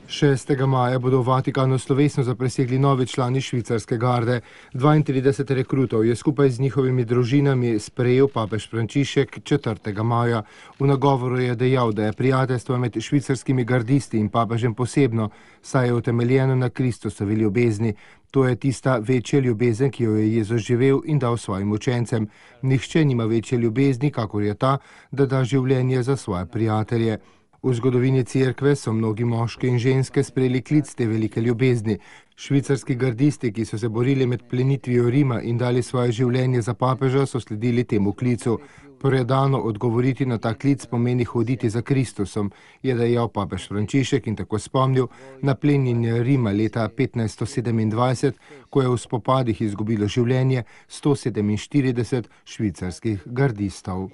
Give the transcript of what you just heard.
6. maja bodo v Vatikanu slovesno zaprisegli novi člani švicarske garde. 32 rekrutov je skupaj z njihovimi družinami sprejel papež Frančišek 4. maja. V nagovoru je dejal, da je prijateljstvo med švicarskimi gardisti in papežem posebno, saj je utemeljeno na Kristusovi ljubezni. To je tista večja ljubezen, ki jo je Jezus živel in dal svojim učencem. Nihče nima večje ljubezni, kakor je ta, da da življenje za svoje prijatelje. V zgodovini cerkve so mnogi moški in ženske sprejeli klic te velike ljubezni. Švicarski gardisti, ki so se borili med plenitvijo Rima in dali svoje življenje za papeža, so sledili temu klicu. Predano odgovoriti na ta klic pomeni hoditi za Kristusom, je dejal papež Frančišek in tako spomnil na plenjenje Rima leta 1527, ko je v spopadih izgubilo življenje 147 švicarskih gardistov.